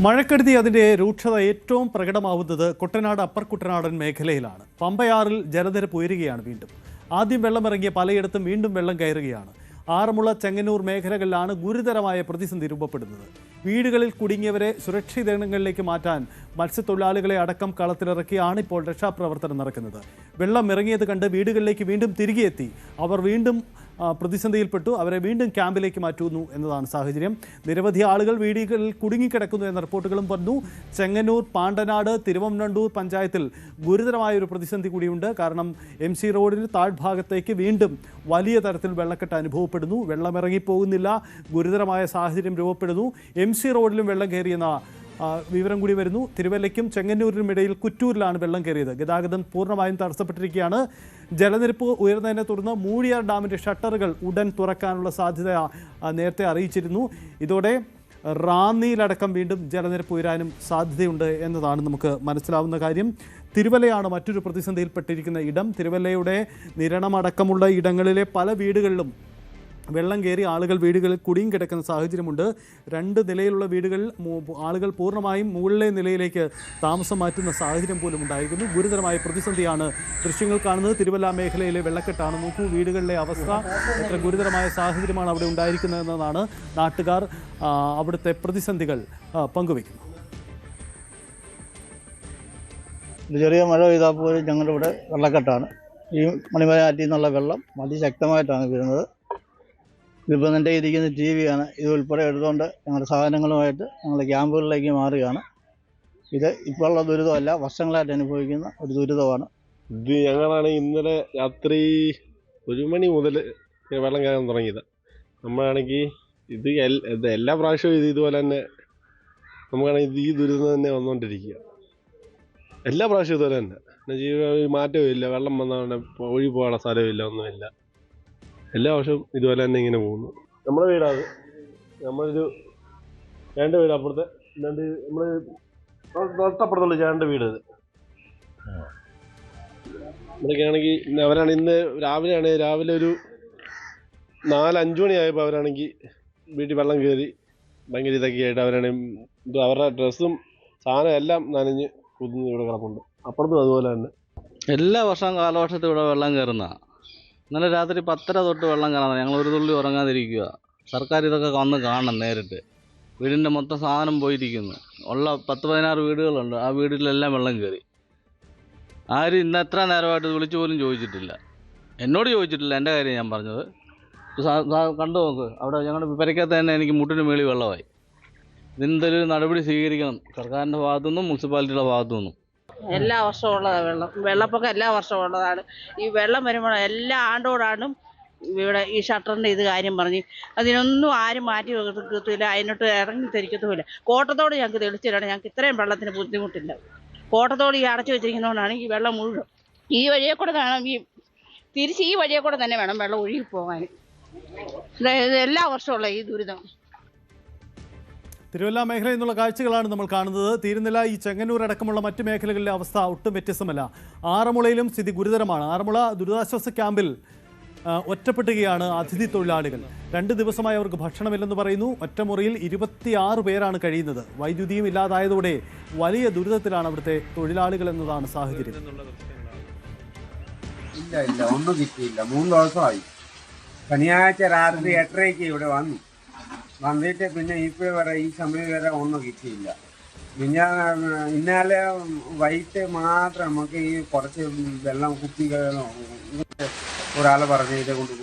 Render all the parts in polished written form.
മഴക്കെടുതി അതിന്റെ രൂക്ഷത ഏറ്റവും പ്രകടമാവുന്നത് കുട്ടനാട് അപ്പർ കുട്ടനാടൻ മേഖലയിലാണ്. പമ്പയാറിൽ ജലനിരപ്പ് ഉയരുകയാണ്. വീണ്ടും ആദ്യം വെള്ളമിറങ്ങിയ പലയിടത്തും വീണ്ടും വെള്ളം കയറുകയാണ്. ആറന്മുള ചെങ്ങന്നൂർ മേഖലകളിലാണ് ഗുരുതരമായ പ്രതിസന്ധി രൂപപ്പെടുന്നത്. വീടുകളിൽ കുടുങ്ങിയവരെ സുരക്ഷിതങ്ങളിലേക്ക് മാറ്റാൻ മത്സ്യത്തൊഴിലാളികളെ അടക്കം കളത്തിലിറക്കിയാണ് ഇപ്പോൾ രക്ഷാപ്രവർത്തനം നടക്കുന്നത്. വെള്ളം ഇറങ്ങിയത് കണ്ട് വീടുകളിലേക്ക് വീണ്ടും തിരികെ എത്തി അവർ വീണ്ടും പ്രതിസന്ധിയിൽപ്പെട്ടു. അവരെ വീണ്ടും ക്യാമ്പിലേക്ക് മാറ്റുന്നു എന്നതാണ് സാഹചര്യം. നിരവധി ആളുകൾ വീടുകളിൽ കുടുങ്ങിക്കിടക്കുന്നു എന്ന റിപ്പോർട്ടുകളും വന്നു. ചെങ്ങന്നൂർ, പാണ്ടനാട്, തിരുവനന്തപുരം പഞ്ചായത്തിൽ ഗുരുതരമായ ഒരു പ്രതിസന്ധി കൂടിയുണ്ട്. കാരണം MC റോഡിന് താഴ്ഭാഗത്തേക്ക് വീണ്ടും വലിയ തരത്തിൽ വെള്ളക്കെട്ട് അനുഭവപ്പെടുന്നു. വെള്ളമിറങ്ങിപ്പോകുന്നില്ല, ഗുരുതരമായ സാഹചര്യം രൂപപ്പെടുന്നു. MC റോഡിലും വെള്ളം കയറിയെന്ന വിവരം കൂടി വരുന്നു. തിരുവല്ലയ്ക്കും ചെങ്ങന്നൂരിനും ഇടയിൽ കുറ്റൂരിലാണ് വെള്ളം കയറിയത്. ഗതാഗതം പൂർണ്ണമായും തടസ്സപ്പെട്ടിരിക്കുകയാണ്. ജലനിരപ്പ് ഉയർന്നതിനെ തുടർന്ന് മൂഴിയാർ ഡാമിൻ്റെ ഷട്ടറുകൾ ഉടൻ തുറക്കാനുള്ള സാധ്യത നേരത്തെ അറിയിച്ചിരുന്നു. ഇതോടെ റാന്നിയിലടക്കം വീണ്ടും ജലനിരപ്പ് ഉയരാനും സാധ്യതയുണ്ട് എന്നതാണ് നമുക്ക് മനസ്സിലാവുന്ന കാര്യം. തിരുവല്ലയാണ് മറ്റൊരു പ്രതിസന്ധിയിൽപ്പെട്ടിരിക്കുന്ന ഇടം. തിരുവല്ലയുടെ നിരണമടക്കമുള്ള ഇടങ്ങളിലെ പല വീടുകളിലും വെള്ളം കയറി ആളുകൾ വീടുകളിൽ കുടുങ്ങി കിടക്കുന്ന സാഹചര്യമുണ്ട്. 2 നിലയിലുള്ള വീടുകളിൽ ആളുകൾ പൂർണ്ണമായും മുകളിലെ നിലയിലേക്ക് താമസം മാറ്റുന്ന സാഹചര്യം പോലും ഉണ്ടായിരിക്കുന്നു. ഗുരുതരമായ പ്രതിസന്ധിയാണ് ദൃശ്യങ്ങൾ കാണുന്നത്. തിരുവല്ല മേഖലയിലെ വെള്ളക്കെട്ടാണ്. നോക്കൂ വീടുകളിലെ അവസ്ഥ, എത്ര ഗുരുതരമായ സാഹചര്യമാണ് അവിടെ ഉണ്ടായിരിക്കുന്നതെന്നതാണ് നാട്ടുകാർ അവിടുത്തെ പ്രതിസന്ധികൾ പങ്കുവയ്ക്കുന്നത്. ചെറിയ മഴ പെയ്താൽ പോലും ഞങ്ങളുടെ ഇവിടെ വെള്ളക്കെട്ടാണ്. ഈ മണിമലയാറ്റിൽ നിന്നുള്ള വെള്ളം അതിശക്തമായിട്ടാണ് വരുന്നത്. ഇതിപ്പോൾ എൻ്റെ ഇരിക്കുന്ന TV ആണ്. ഇത് ഉൾപ്പെടെ എടുത്തുകൊണ്ട് ഞങ്ങളുടെ സാധനങ്ങളുമായിട്ട് ഞങ്ങൾ ക്യാമ്പുകളിലേക്ക് മാറുകയാണ്. ഇത് ഇപ്പോഴുള്ള ദുരിതമല്ല, വർഷങ്ങളായിട്ട് അനുഭവിക്കുന്ന ഒരു ദുരിതമാണ്. ഇത് ഞങ്ങളാണ് ഇന്നലെ രാത്രി 1 മണി മുതൽ വെള്ളം കയറാൻ തുടങ്ങിയത്. നമ്മളാണെങ്കിൽ ഇത് എല്ലാ പ്രാവശ്യവും ഇതുപോലെ തന്നെ നമുക്കാണെങ്കിൽ ഈ ദുരിതം തന്നെ വന്നുകൊണ്ടിരിക്കുക. എല്ലാ പ്രാവശ്യവും ഇതുപോലെ തന്നെ മാറ്റവും ഇല്ല. വെള്ളം വന്നാൽ ഒഴി പോകാനുള്ള സ്ഥലമില്ല, ഒന്നുമില്ല. എല്ലാ വർഷവും ഇതുപോലെ തന്നെ ഇങ്ങനെ പോകുന്നു. നമ്മുടെ വീടാണ്, നമ്മളൊരു 2 വീട് അപ്പുറത്തെ നമ്മൾ തൊട്ടപ്പുറത്തുള്ള 2 വീട്. ഇവിടെയൊക്കെ ആണെങ്കിൽ അവരാണ് ഇന്ന് രാവിലെ ഒരു 4-5 മണിയായപ്പോൾ അവരാണെങ്കിൽ വീട്ടിൽ വെള്ളം കയറി ഭയങ്കര ഇതൊക്കെ ആയിട്ട് അവരാണെങ്കിൽ അവരുടെ ഡ്രസ്സും സാധനം എല്ലാം നനഞ്ഞ് കുതിഞ്ഞ് ഇവിടെ കിടപ്പുണ്ട്. അപ്പുറത്തും അതുപോലെ തന്നെ എല്ലാ വർഷവും കാലവർഷത്തിൽ ഇവിടെ വെള്ളം കയറുന്ന. ഇന്നലെ രാത്രി 10:30 തൊട്ട് വെള്ളം കയറാൻ ഞങ്ങൾ ഒരു തുള്ളി ഉറങ്ങാതിരിക്കുക. സർക്കാർ ഇതൊക്കെ വന്ന് കാണണം നേരിട്ട്. വീടിൻ്റെ മൊത്തം സാധനം പോയിരിക്കുന്നു. ഉള്ള 10-16 വീടുകളുണ്ട്. ആ വീട്ടിലെല്ലാം വെള്ളം കയറി. ആരും ഇന്ന് എത്ര നേരമായിട്ട് വിളിച്ചു പോലും ചോദിച്ചിട്ടില്ല. എന്നോട് ചോദിച്ചിട്ടില്ല. എൻ്റെ കാര്യം ഞാൻ പറഞ്ഞത്. കണ്ടു നോക്ക്, അവിടെ ഞങ്ങളുടെ പെരയ്ക്കകത്ത് തന്നെ എനിക്ക് മുട്ടിന് മേളിൽ വെള്ളമായി. ഇതിനെന്തൊരു നടപടി സ്വീകരിക്കണം സർക്കാരിൻ്റെ ഭാഗത്തുനിന്നും മുനിസിപ്പാലിറ്റിയുടെ ഭാഗത്തുനിന്നും. എല്ലാ വർഷവും ഉള്ളതാണ് വെള്ളപ്പൊക്കം. എല്ലാ വർഷവും ഉള്ളതാണ്. ഈ വെള്ളം വരുമ്പോൾ എല്ലാ ആണ്ടോടാണ്ടും ഇവിടെ ഈ ഷട്ടറിൻ്റെ ഇത് കാര്യം പറഞ്ഞ് അതിനൊന്നും ആരും മാറ്റി വെക്കത്തില്ല, അതിനോട്ട് ഇറങ്ങി തിരിക്കത്തുമില്ല. കോട്ടത്തോട് ഞങ്ങൾക്ക് തെളിച്ചിട്ടാണ്. ഞങ്ങൾക്ക് ഇത്രയും വെള്ളത്തിന് ബുദ്ധിമുട്ടില്ല. കോട്ടത്തോട് ഈ അടച്ചു വെച്ചിരിക്കുന്നതുകൊണ്ടാണ് ഈ വെള്ളം മുഴുവൻ ഈ വഴിയെ കൂടെ വേണം, തിരിച്ച് ഈ വഴിയെ കൂടെ തന്നെ വേണം വെള്ളം ഒഴുകി പോകാൻ. ഇത് എല്ലാ വർഷമുള്ള ഈ ദുരിതം. തിരുവല്ല മേഖലയിൽ നിന്നുള്ള കാഴ്ചകളാണ് നമ്മൾ കാണുന്നത്. തീരുന്നില്ല. ഈ ചെങ്ങന്നൂർ അടക്കമുള്ള മറ്റ് മേഖലകളിലെ അവസ്ഥ ഒട്ടും വ്യത്യസ്തമല്ല. ആറന്മുളയിലും സ്ഥിതി ഗുരുതരമാണ്. ആറന്മുള ദുരിതാശ്വാസ ക്യാമ്പിൽ ഒറ്റപ്പെടുകയാണ് അതിഥി തൊഴിലാളികൾ. 2 ദിവസമായി അവർക്ക് ഭക്ഷണമില്ലെന്ന് പറയുന്നു. ഒറ്റമുറിയിൽ 26 പേരാണ് കഴിയുന്നത്. വൈദ്യുതിയും ഇല്ലാതായതോടെ വലിയ ദുരിതത്തിലാണ് അവിടുത്തെ തൊഴിലാളികൾ എന്നതാണ് സാഹചര്യം. ഇല്ല ഒന്നും കിട്ടിയില്ല. 3 ദിവസമായി. ശനിയാഴ്ച രാത്രി 8:30 ഇവിടെ വന്നിട്ട് പിന്നെ ഇപ്പോൾ വരെ ഈ സമയം വരെ ഒന്നും കിട്ടിയില്ല. പിന്നെ ഇന്നലെ വൈകിട്ട് മാത്രം നമുക്ക് ഈ കുറച്ച് വെള്ളം കുപ്പികളോ ഒരാൾ പറഞ്ഞ ഇതേ കൊണ്ട്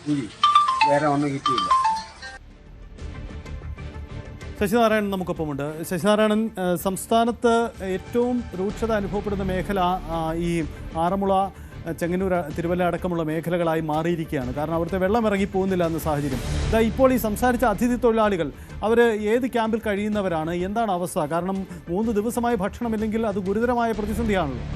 കുഴി, വേറെ ഒന്നും കിട്ടിയില്ല. ശശിനാരായണൻ നമുക്കൊപ്പമുണ്ട്. ശശിനാരായണൻ, സംസ്ഥാനത്ത് ഏറ്റവും രൂക്ഷത അനുഭവപ്പെടുന്ന മേഖല ഈ ആറന്മുള, ചെങ്ങന്നൂർ, തിരുവല്ല അടക്കമുള്ള മേഖലകളായി മാറിയിരിക്കുകയാണ്. കാരണം അവിടുത്തെ വെള്ളം ഇറങ്ങി പോകുന്നില്ല എന്ന സാഹചര്യം. ഇപ്പോൾ ഈ സംസാരിച്ച അതിഥി തൊഴിലാളികൾ അവർ ഏത് ക്യാമ്പിൽ കഴിയുന്നവരാണ്? എന്താണ് അവസ്ഥ? കാരണം 3 ദിവസമായി ഭക്ഷണമില്ലെങ്കിൽ അത് ഗുരുതരമായ പ്രതിസന്ധിയാണല്ലോ.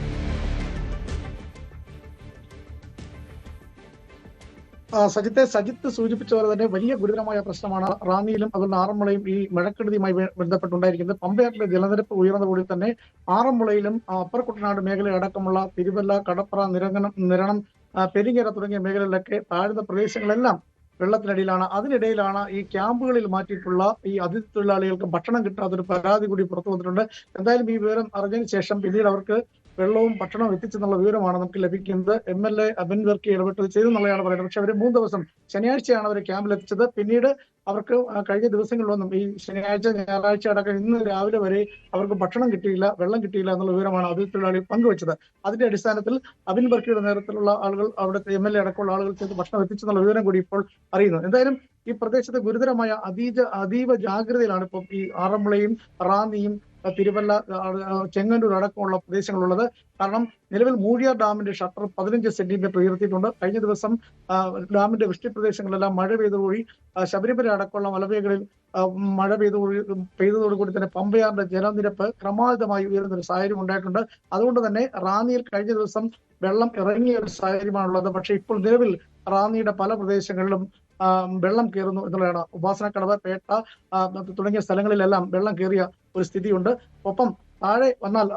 സജിത്ത് സൂചിപ്പിച്ച പോലെ തന്നെ വലിയ ഗുരുതരമായ പ്രശ്നമാണ് റാന്നിയിലും അതുപോലെ ആറന്മുളയും ഈ മഴക്കെടുതിയുമായി ബന്ധപ്പെട്ടുണ്ടായിരിക്കുന്നത്. പമ്പയാറ്റിലെ ജലനിരപ്പ് ഉയർന്നതോടെ തന്നെ ആറന്മുളയിലും അപ്പർ കുട്ടനാട് മേഖലയടക്കമുള്ള തിരുവല്ല, കടപ്ര, നിരണം, പെരിങ്ങര തുടങ്ങിയ മേഖലകളിലൊക്കെ താഴ്ന്ന പ്രദേശങ്ങളെല്ലാം വെള്ളത്തിനടിയിലാണ്. അതിനിടയിലാണ് ഈ ക്യാമ്പുകളിൽ മാറ്റിയിട്ടുള്ള ഈ അതിഥി തൊഴിലാളികൾക്ക് ഭക്ഷണം കിട്ടാത്തൊരു പരാതി കൂടി പുറത്തു വന്നിട്ടുണ്ട്. എന്തായാലും ഈ വിവരം അറിഞ്ഞതിന് ശേഷം പിന്നീട് അവർക്ക് വെള്ളവും ഭക്ഷണവും എത്തിച്ചെന്നുള്ള വിവരമാണ് നമുക്ക് ലഭിക്കുന്നത്. MLA അബിൻ വർക്കി ഇടപെട്ടത് ചെയ്തെന്നുള്ളതാണ് പറയുന്നത്. പക്ഷെ അവർ 3 ദിവസം, ശനിയാഴ്ചയാണ് അവർ ക്യാമ്പിൽ എത്തിച്ചത്. പിന്നീട് അവർക്ക് കഴിഞ്ഞ ദിവസങ്ങളിലൊന്നും, ഈ ശനിയാഴ്ച ഞായറാഴ്ച അടക്കം ഇന്ന് രാവിലെ വരെ അവർക്ക് ഭക്ഷണം കിട്ടിയില്ല, വെള്ളം കിട്ടിയില്ല എന്നുള്ള വിവരമാണ് അതിഥി തൊഴിലാളി പങ്കുവച്ചത്. അതിന്റെ അടിസ്ഥാനത്തിൽ അബിൻ വർക്കിയുടെ നേതൃത്വത്തിലുള്ള ആളുകൾ, അവിടുത്തെ MLA അടക്കമുള്ള ആളുകൾ ചേർത്ത് ഭക്ഷണം എത്തിച്ചെന്നുള്ള വിവരം കൂടി ഇപ്പോൾ അറിയുന്നു. എന്തായാലും ഈ പ്രദേശത്ത് ഗുരുതരമായ അതീവ ജാഗ്രതയിലാണ് ഇപ്പോൾ ഈ ആറന്മുളയും റാന്നിയും തിരുവല്ല, ചെങ്ങന്നൂർ അടക്കമുള്ള പ്രദേശങ്ങളുള്ളത്. കാരണം നിലവിൽ മൂഴിയാർ ഡാമിന്റെ ഷട്ടർ 15 സെന്റിമീറ്റർ ഉയർത്തിയിട്ടുണ്ട്. കഴിഞ്ഞ ദിവസം ഡാമിന്റെ വൃഷ്ടിപ്രദേശങ്ങളിലെല്ലാം മഴ പെയ്തതോടി ശബരിമല അടക്കമുള്ള മലമേഖലയിൽ മഴ പെയ്തതോടുകൂടി തന്നെ പമ്പയാറിന്റെ ജലനിരപ്പ് ക്രമാതീതമായി ഉയരുന്നൊരു സാഹചര്യം ഉണ്ടായിട്ടുണ്ട്. അതുകൊണ്ട് തന്നെ റാന്നിയിൽ കഴിഞ്ഞ ദിവസം വെള്ളം ഇറങ്ങിയ ഒരു സാഹചര്യമാണുള്ളത്. പക്ഷേ ഇപ്പോൾ നിലവിൽ റാന്നിയുടെ പല പ്രദേശങ്ങളിലും വെള്ളം കയറുന്നു എന്നുള്ളതാണ്. ഉപാസനക്കടവ്, പേട്ട തുടങ്ങിയ സ്ഥലങ്ങളിലെല്ലാം വെള്ളം കയറിയ ഒരു സ്ഥിതിയുണ്ട്. ഒപ്പം താഴെ വന്നാൽ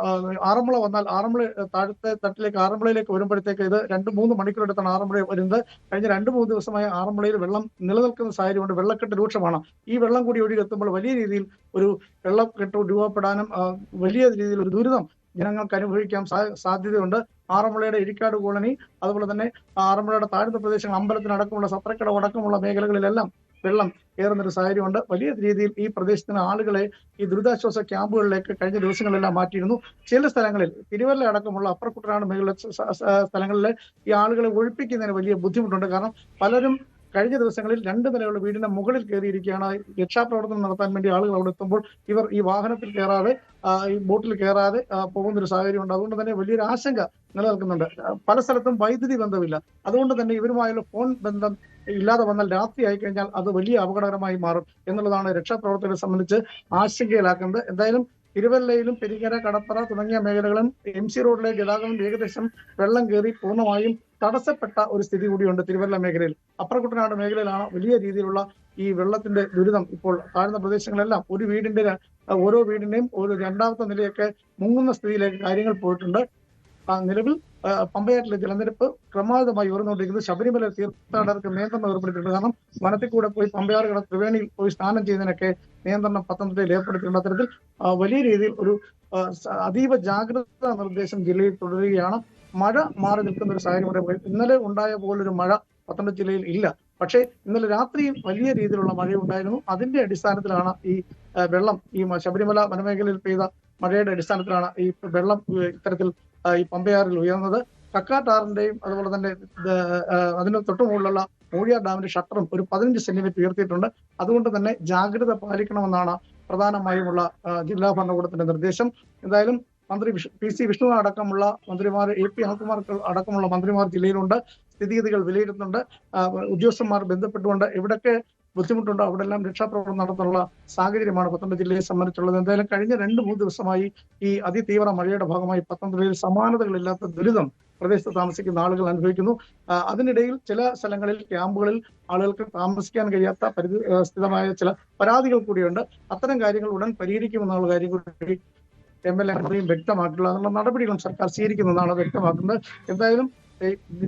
ആറന്മുള വന്നാൽ ആറന്മുള താഴത്തെ തട്ടിലേക്ക് ആറന്മുളയിലേക്ക് വരുമ്പോഴത്തേക്ക് ഇത് 2-3 മണിക്കൂറെടുത്താണ് ആറന്മുള വരുന്നത്. കഴിഞ്ഞ 2-3 ദിവസമായി ആറന്മുളയിൽ വെള്ളം നിലനിൽക്കുന്ന സാഹചര്യമുണ്ട്. വെള്ളക്കെട്ട് രൂക്ഷമാണ്. ഈ വെള്ളം കൂടി ഒഴുകിയെത്തുമ്പോൾ വലിയ രീതിയിൽ ഒരു വെള്ളക്കെട്ട് രൂപപ്പെടാനും വലിയ രീതിയിൽ ഒരു ദുരിതം ജനങ്ങൾക്ക് അനുഭവിക്കാൻ സാധ്യതയുണ്ട്. ആറന്മുളയുടെ ഇരിക്കാട് കോളനി, അതുപോലെ തന്നെ ആറന്മുളയുടെ താഴ്ന്ന പ്രദേശങ്ങൾ, അമ്പലത്തിനടക്കമുള്ള സത്രക്കടവ് അടക്കമുള്ള മേഖലകളിലെല്ലാം വെള്ളം കയറുന്നൊരു സാഹചര്യമുണ്ട്. വലിയ രീതിയിൽ ഈ പ്രദേശത്തിന് ആളുകളെ ഈ ദുരിതാശ്വാസ ക്യാമ്പുകളിലേക്ക് കഴിഞ്ഞ ദിവസങ്ങളെല്ലാം മാറ്റിയിരുന്നു. ചില സ്ഥലങ്ങളിൽ തിരുവല്ല അടക്കമുള്ള അപ്പർ കുട്ടനാട് മേഖല സ്ഥലങ്ങളിൽ ഈ ആളുകളെ ഒഴിപ്പിക്കുന്നതിന് വലിയ ബുദ്ധിമുട്ടുണ്ട്. കാരണം പലരും കഴിഞ്ഞ ദിവസങ്ങളിൽ 2 നിലയുള്ള വീടിന്റെ മുകളിൽ കയറിയിരിക്കുകയാണ്. രക്ഷാപ്രവർത്തനം നടത്താൻ വേണ്ടി ആളുകൾ അവിടെ എത്തുമ്പോൾ ഇവർ ഈ വാഹനത്തിൽ കയറാതെ, ഈ ബോട്ടിൽ കയറാതെ പോകുന്നൊരു സാഹചര്യമുണ്ട്. അതുകൊണ്ട് തന്നെ വലിയൊരു ആശങ്ക നിലനിൽക്കുന്നുണ്ട്. പല സ്ഥലത്തും വൈദ്യുതി ബന്ധമില്ല. അതുകൊണ്ട് തന്നെ ഇവരുമായുള്ള ഫോൺ ബന്ധം ഇല്ലാതെ വന്നാൽ രാത്രി ആയി കഴിഞ്ഞാൽ അത് വലിയ അപകടകരമായി മാറും എന്നുള്ളതാണ് രക്ഷാപ്രവർത്തകരെ സംബന്ധിച്ച് ആശങ്കയിലാക്കുന്നത്. എന്തായാലും തിരുവല്ലയിലും പെരിങ്ങര, കടപ്പുറ തുടങ്ങിയ മേഖലകളും MC റോഡിലെ ഗതാഗതം ഏകദേശം വെള്ളം കയറി പൂർണ്ണമായും തടസ്സപ്പെട്ട ഒരു സ്ഥിതി കൂടിയുണ്ട്. തിരുവല്ല മേഖലയിൽ, അപ്പർ കുട്ടനാട് മേഖലയിലാണ് വലിയ രീതിയിലുള്ള ഈ വെള്ളത്തിന്റെ ദുരിതം. ഇപ്പോൾ താഴ്ന്ന പ്രദേശങ്ങളെല്ലാം ഓരോ വീടിന്റെയും ഒരു 2ാമത്തെ നിലയൊക്കെ മുങ്ങുന്ന സ്ഥിതിയിലേക്ക് കാര്യങ്ങൾ പോയിട്ടുണ്ട്. നിലവിൽ പമ്പയാറ്റിലെ ജലനിരപ്പ് ക്രമാതീതമായി ഉയർന്നുകൊണ്ടിരിക്കുന്നത്. ശബരിമല തീർത്ഥാടകർക്ക് നിയന്ത്രണം ഏർപ്പെടുത്തിയിട്ടുണ്ട്. കാരണം വനത്തിൽ കൂടെ പോയി പമ്പയാറ് ത്രിവേണിയിൽ പോയി സ്നാനം ചെയ്യുന്നതിനൊക്കെ നിയന്ത്രണം പത്തനംതിട്ടയിൽ ഏർപ്പെടുത്തിയിട്ടുണ്ട്. അത്തരത്തിൽ വലിയ രീതിയിൽ ഒരു അതീവ ജാഗ്രതാ നിർദ്ദേശം ജില്ലയിൽ തുടരുകയാണ്. മഴ മാറി നിൽക്കുന്ന ഒരു സാഹചര്യം. ഇന്നലെ ഉണ്ടായ പോലൊരു മഴ പത്തനംതിട്ട ജില്ലയിൽ ഇല്ല. പക്ഷേ ഇന്നലെ രാത്രിയിൽ വലിയ രീതിയിലുള്ള മഴയുണ്ടായിരുന്നു. അതിന്റെ അടിസ്ഥാനത്തിലാണ് ഈ വെള്ളം, ഈ ശബരിമല വനമേഖലയിൽ പെയ്ത മഴയുടെ അടിസ്ഥാനത്തിലാണ് ഈ വെള്ളം ഇത്തരത്തിൽ ഈ പമ്പയാറിൽ ഉയർന്നത്. കക്കാട്ടാറിന്റെയും അതുപോലെ തന്നെ അതിന് തൊട്ടുമുകളിലുള്ള മൂഴിയാർ ഡാമിന്റെ ഷട്ടറും ഒരു 15 സെന്റിമീറ്റർ ഉയർത്തിയിട്ടുണ്ട്. അതുകൊണ്ട് തന്നെ ജാഗ്രത പാലിക്കണമെന്നാണ് പ്രധാനമായുമുള്ള ജില്ലാ ഭരണകൂടത്തിന്റെ നിർദ്ദേശം. എന്തായാലും മന്ത്രി PC വിഷ്ണുനാഥ് അടക്കമുള്ള മന്ത്രിമാർ, AP അനിൽകുമാർ അടക്കമുള്ള മന്ത്രിമാർ ജില്ലയിലുണ്ട്. സ്ഥിതിഗതികൾ വിലയിരുത്തുന്നുണ്ട്. ഉദ്യോഗസ്ഥന്മാർ ബന്ധപ്പെട്ടുകൊണ്ട് എവിടൊക്കെ ബുദ്ധിമുട്ടുണ്ടോ അവിടെല്ലാം രക്ഷാപ്രവർത്തനം നടത്താനുള്ള സാഹചര്യമാണ് പത്തനംതിട്ട ജില്ലയെ സംബന്ധിച്ചുള്ളത്. എന്തായാലും കഴിഞ്ഞ 2-3 ദിവസമായി ഈ അതിതീവ്ര മഴയുടെ ഭാഗമായി പത്തനംതിട്ടയിൽ സമാനതകളില്ലാത്ത ദുരിതം പ്രദേശത്ത് താമസിക്കുന്ന ആളുകൾ അനുഭവിക്കുന്നു. അതിനിടയിൽ ചില സ്ഥലങ്ങളിൽ ക്യാമ്പുകളിൽ ആളുകൾക്ക് താമസിക്കാൻ കഴിയാത്ത സ്ഥിതമായ ചില പരാതികൾ കൂടിയുണ്ട്. അത്തരം കാര്യങ്ങൾ ഉടൻ പരിഹരിക്കുമെന്നുള്ള കാര്യം കൂടി MLA വ്യക്തമാക്കിയിട്ടുള്ള അതിനുള്ള നടപടികളും സർക്കാർ സ്വീകരിക്കുന്നതാണ് വ്യക്തമാക്കുന്നത്. എന്തായാലും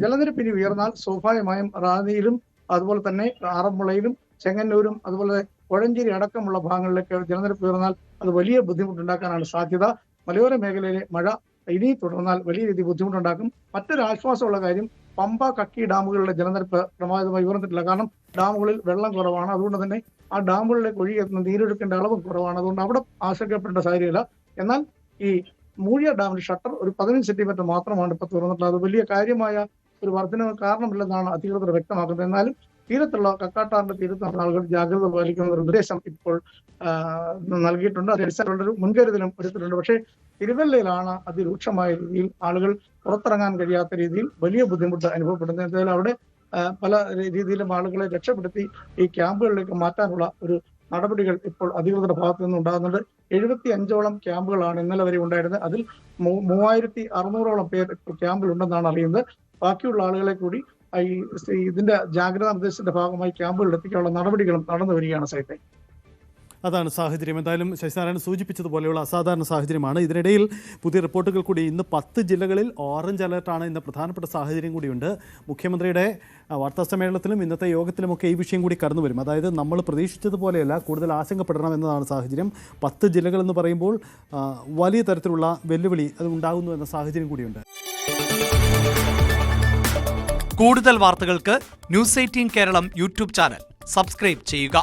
ജലനിരപ്പ് ഇനി ഉയർന്നാൽ സ്വാഭാവികമായും റാന്നിയിലും അതുപോലെ തന്നെ ആറന്മുളയിലും ചെങ്ങന്നൂരും അതുപോലെ കോഴഞ്ചേരി അടക്കമുള്ള ഭാഗങ്ങളിലേക്ക് ജലനിരപ്പ് ഉയർന്നാൽ അത് വലിയ ബുദ്ധിമുട്ടുണ്ടാക്കാനാണ് സാധ്യത. മലയോര മേഖലയിലെ മഴ ഇനി തുടർന്നാൽ വലിയ രീതിയിൽ ബുദ്ധിമുട്ടുണ്ടാക്കും. മറ്റൊരു ആശ്വാസമുള്ള കാര്യം, പമ്പ, കക്കി ഡാമുകളുടെ ജലനിരപ്പ് ക്രമാതീതമായി ഉയർന്നിട്ടില്ല. കാരണം ഡാമുകളിൽ വെള്ളം കുറവാണ്. അതുകൊണ്ട് തന്നെ ആ ഡാമുകളിലേക്ക് ഒഴുകിയെത്തുന്ന നീരൊഴുക്കിന്റെ അളവും കുറവാണ്. അതുകൊണ്ട് അവിടെ ആശങ്കപ്പെടേണ്ട സാഹചര്യമില്ല. എന്നാൽ ഈ മൂഴിയാർ ഡാമിന്റെ ഷട്ടർ ഒരു 15 സെന്റിമീറ്റർ മാത്രമാണ് ഇപ്പോൾ തുറന്നിട്ടുള്ളത്. അത് വലിയ കാര്യമായ ഒരു വർധനവ് കാരണമില്ലെന്നാണ് അധികൃതർ വ്യക്തമാക്കുന്നത്. എന്നാലും തീരത്തുള്ള കക്കാട്ടാറിന്റെ തീരത്തുള്ള ആളുകൾ ജാഗ്രത പാലിക്കുന്ന ഒരു നിർദ്ദേശം ഇപ്പോൾ നൽകിയിട്ടുണ്ട്. അത് അടിസ്ഥാനമുള്ളൊരു മുൻകരുതലും എടുത്തിട്ടുണ്ട്. പക്ഷേ തിരുവല്ലയിലാണ് അതിരൂക്ഷമായ രീതിയിൽ ആളുകൾ പുറത്തിറങ്ങാൻ കഴിയാത്ത രീതിയിൽ വലിയ ബുദ്ധിമുട്ട് അനുഭവപ്പെടുന്നത്. എന്തായാലും അവിടെ പല രീതിയിലും ആളുകളെ രക്ഷപ്പെടുത്തി ഈ ക്യാമ്പുകളിലേക്ക് മാറ്റാനുള്ള ഒരു നടപടികൾ ഇപ്പോൾ അധികൃതരുടെ ഭാഗത്തു നിന്ന് ഉണ്ടാകുന്നുണ്ട്. 75ഓളം ക്യാമ്പുകളാണ് ഇന്നലെ വരെ ഉണ്ടായിരുന്നത്. അതിൽ 3600ഓളം പേർ ഇപ്പോൾ ക്യാമ്പിലുണ്ടെന്നാണ് അറിയുന്നത്. ബാക്കിയുള്ള ആളുകളെ കൂടി ഇതിന്റെ ജാഗ്രതാ നിർദ്ദേശത്തിന്റെ ഭാഗമായി ക്യാമ്പുകളിൽ എത്തിക്കാനുള്ള നടപടികളും നടന്നു വരികയാണ്. സൈത്തെ അതാണ് സാഹചര്യം. എന്തായാലും ശശിനാരായണൻ സൂചിപ്പിച്ചതുപോലെയുള്ള അസാധാരണ സാഹചര്യമാണ്. ഇതിനിടയിൽ പുതിയ റിപ്പോർട്ടുകൾ കൂടി ഇന്ന് 10 ജില്ലകളിൽ ഓറഞ്ച് അലർട്ടാണ്. ഇന്ന് പ്രധാനപ്പെട്ട സാഹചര്യം കൂടിയുണ്ട്. മുഖ്യമന്ത്രിയുടെ വാർത്താസമ്മേളനത്തിലും ഇന്നത്തെ യോഗത്തിലുമൊക്കെ ഈ വിഷയം കൂടി കടന്നു വരും. അതായത് നമ്മൾ പ്രതീക്ഷിച്ചതുപോലെയല്ല, കൂടുതൽ ആശങ്കപ്പെടണം എന്നതാണ് സാഹചര്യം. 10 ജില്ലകളെന്ന് പറയുമ്പോൾ വലിയ തരത്തിലുള്ള വെല്ലുവിളി അത് ഉണ്ടാകുന്നു എന്ന സാഹചര്യം കൂടിയുണ്ട്. കൂടുതൽ വാർത്തകൾക്ക് news 18 Keralam YouTube channel subscribe ചെയ്യുക.